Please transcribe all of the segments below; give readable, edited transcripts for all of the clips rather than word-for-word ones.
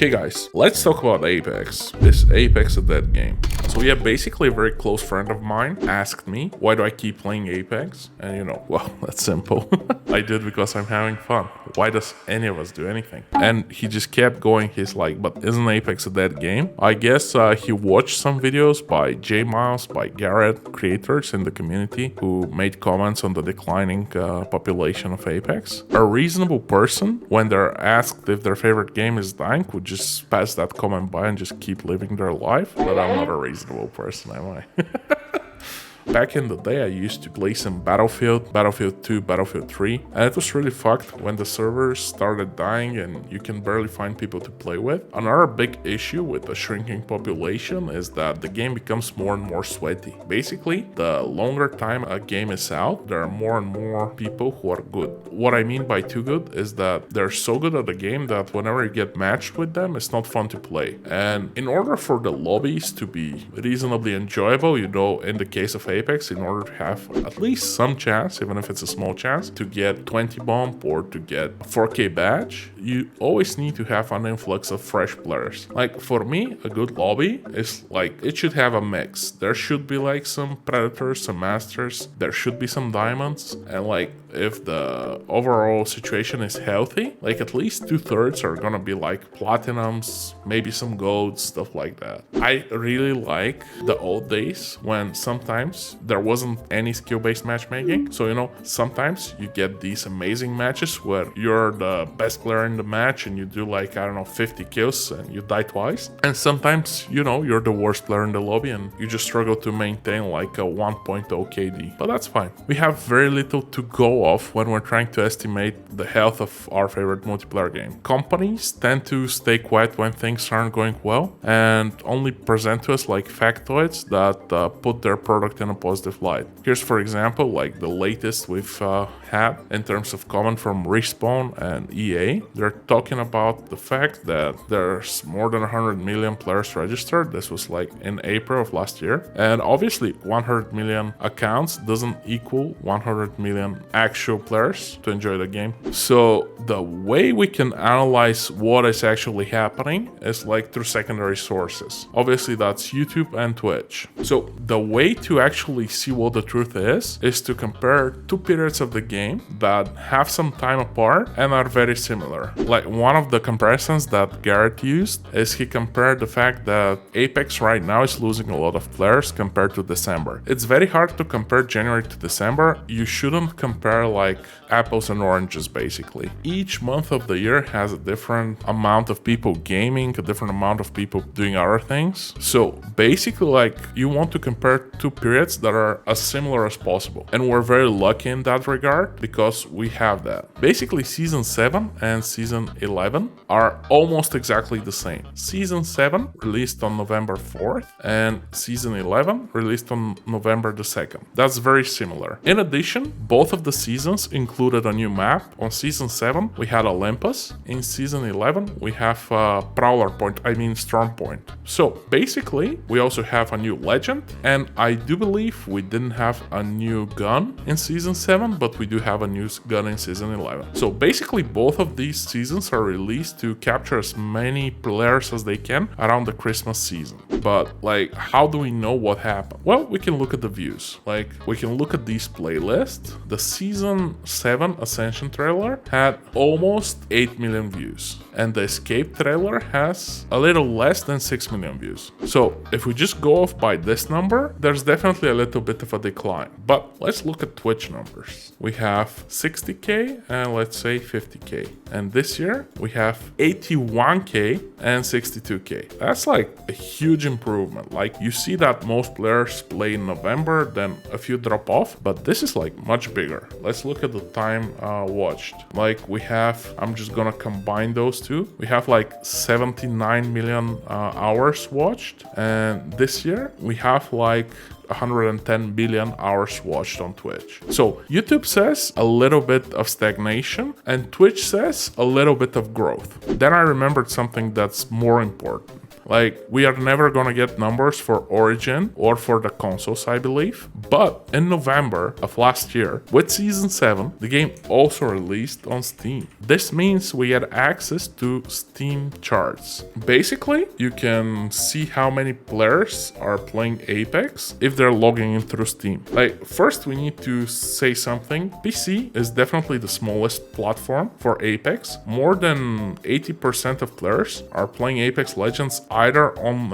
Okay guys, let's talk about Apex. Is Apex a dead game? So yeah, basically a very close friend of mine asked me, why do I keep playing Apex? And well, that's simple. I do it because I'm having fun. Why does any of us do anything? And he just kept going, he's like, but isn't Apex a dead game? I guess he watched some videos by J Miles, by Garrett, creators in the community who made comments on the declining population of Apex. A reasonable person, when they're asked if their favorite game is dying, would just pass that comment by and just keep living their life. But I'm not a reasonable person, am I? Back in the day, I used to play some Battlefield 2, Battlefield 3, and it was really fucked when the servers started dying and you can barely find people to play with. Another big issue with the shrinking population is that the game becomes more and more sweaty. Basically, the longer time a game is out, there are more and more people who are good. What I mean by too good is that they're so good at the game that whenever you get matched with them, it's not fun to play. And in order for the lobbies to be reasonably enjoyable, in the case of Apex, in order to have at least some chance, even if it's a small chance, to get 20 bomb or to get a 4K badge, you always need to have an influx of fresh players. Like for me, a good lobby is like, it should have a mix. There should be like some Predators, some Masters, there should be some Diamonds, and like if the overall situation is healthy, like at least 2/3 are gonna be like Platinums, maybe some Golds, stuff like that. I really like the old days when sometimes there wasn't any skill-based matchmaking. So, sometimes you get these amazing matches where you're the best player in the match and you do like, 50 kills and you die twice. And sometimes, you're the worst player in the lobby and you just struggle to maintain like a 1.0 KD. But that's fine. We have very little to go off when we're trying to estimate the health of our favorite multiplayer game. Companies tend to stay quiet when things aren't going well and only present to us like factoids that put their product in a positive light. Here's, for example, like the latest we've had in terms of comment from Respawn and EA. They're talking about the fact that there's more than 100 million players registered. This was like in April of last year. And obviously 100 million accounts doesn't equal 100 million actual players to enjoy the game. So the way we can analyze what is actually happening is like through secondary sources. Obviously that's YouTube and Twitch. So the way to actually see what the truth is to compare two periods of the game that have some time apart and are very similar. Like one of the comparisons that Garrett used is he compared the fact that Apex right now is losing a lot of players compared to December. It's very hard to compare January to December. You shouldn't compare like apples and oranges basically. Each month of the year has a different amount of people gaming, a different amount of people doing other things. So basically like you want to compare two periods that are as similar as possible. And we're very lucky in that regard because we have that. Basically season 7 and season 11 are almost exactly the same. Season 7 released on November 4th and season 11 released on November the 2nd. That's very similar. In addition, both of the seasons included a new map. On season 7 we had Olympus. In season 11 we have Storm Point. So basically we also have a new legend, and I do believe we didn't have a new gun in season 7, but we do have a new gun in season 11. So basically both of these seasons are released to capture as many players as they can around the Christmas season. But like, how do we know what happened? Well, we can look at the views. Like, we can look at these playlists. The season 7 Ascension trailer had almost 8 million views, and the Escape trailer has a little less than 6 million views. So if we just go off by this number, there's definitely a little bit of a decline. But let's look at Twitch numbers. We have 60k and let's say 50k. And this year we have 81k and 62k. That's like a huge improvement. Like you see that most players play in November, then a few drop off, but this is like much bigger. Let's look at the time watched. Like we have, I'm just gonna combine those two. We have like 79 million hours watched, and this year we have like 110 billion hours watched on Twitch. So YouTube says a little bit of stagnation and Twitch says a little bit of growth. Then I remembered something that's more important. Like, we are never gonna get numbers for Origin or for the consoles, I believe. But in November of last year, with Season 7, the game also released on Steam. This means we had access to Steam charts. Basically, you can see how many players are playing Apex if they're logging in through Steam. Like, first we need to say something. PC is definitely the smallest platform for Apex. More than 80% of players are playing Apex Legends either on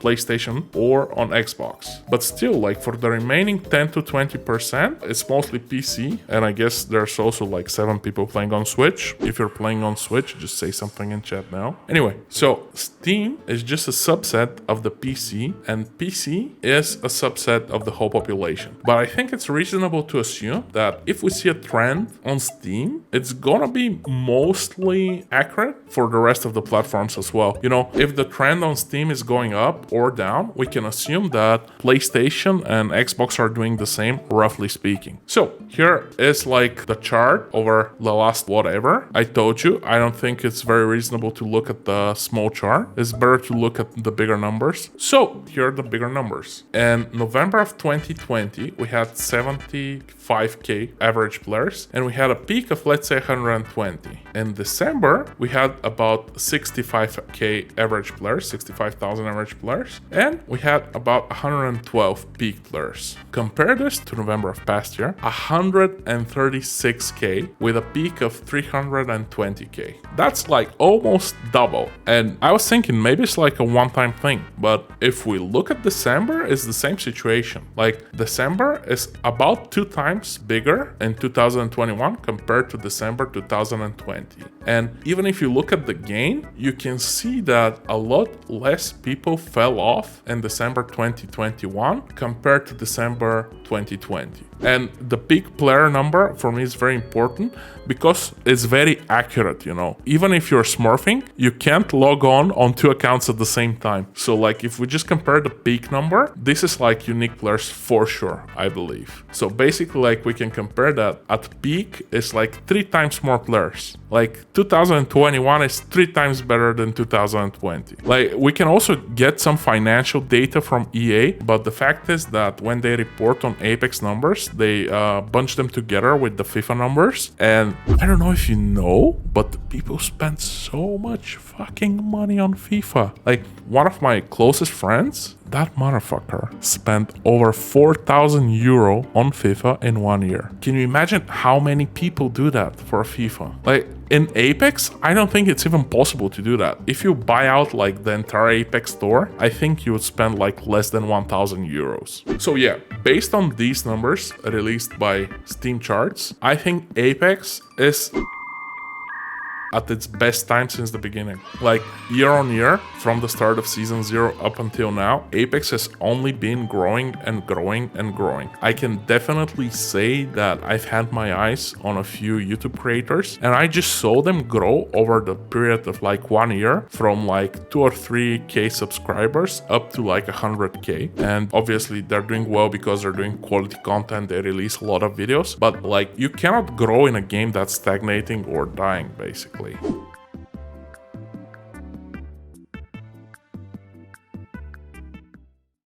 PlayStation or on Xbox. But still, like, for the remaining 10 to 20%, it's mostly PC, and I guess there's also like 7 people playing on Switch. If you're playing on Switch, just say something in chat now. Anyway, so Steam is just a subset of the PC, and PC is a subset of the whole population. But I think it's reasonable to assume that if we see a trend on Steam, it's gonna be mostly accurate for the rest of the platforms as well. You know, if the trend on Steam is going up or down, we can assume that PlayStation and Xbox are doing the same, roughly speaking. So here is like the chart over the last whatever. I told you, I don't think it's very reasonable to look at the small chart. It's better to look at the bigger numbers. So here are the bigger numbers. In November of 2020, we had 75k average players, and we had a peak of, let's say, 120. In December, we had about 65k average players, 65,000 average players, and we had about 112 peak players. Compare this to November of past year, 136k with a peak of 320k. That's like almost double. And I was thinking maybe it's like a one-time thing, but if we look at December, it's the same situation. Like, December is about 2 times bigger in 2021 compared to December 2020. And even if you look at the gain, you can see that a lot less people fell off in December 2021 compared to December 2020. And the peak player number for me is very important because it's very accurate, you know. Even if you're smurfing, you can't log on 2 accounts at the same time. So like, if we just compare the peak number, this is like unique players for sure, I believe. So basically, like, we can compare that at peak is like 3 times more players. Like, 2021 is 3 times better than 2020. Like, we can also get some financial data from EA, but the fact is that when they report on Apex numbers, they bunch them together with the FIFA numbers. And I don't know if you know, but people spend so much fucking money on FIFA. Like, one of my closest friends, that motherfucker spent over 4,000 euro on FIFA in 1 year. Can you imagine how many people do that for FIFA? Like, in Apex, I don't think it's even possible to do that. If you buy out like the entire Apex store, I think you would spend like less than 1,000 euros. So yeah, based on these numbers released by Steam charts, I think Apex is at its best time since the beginning. Like, year on year, from the start of Season 0 up until now, Apex has only been growing and growing and growing. I can definitely say that I've had my eyes on a few YouTube creators, and I just saw them grow over the period of like 1 year from like 2 or 3k subscribers up to like 100k. And obviously they're doing well because they're doing quality content, they release a lot of videos, but like, you cannot grow in a game that's stagnating or dying, basically.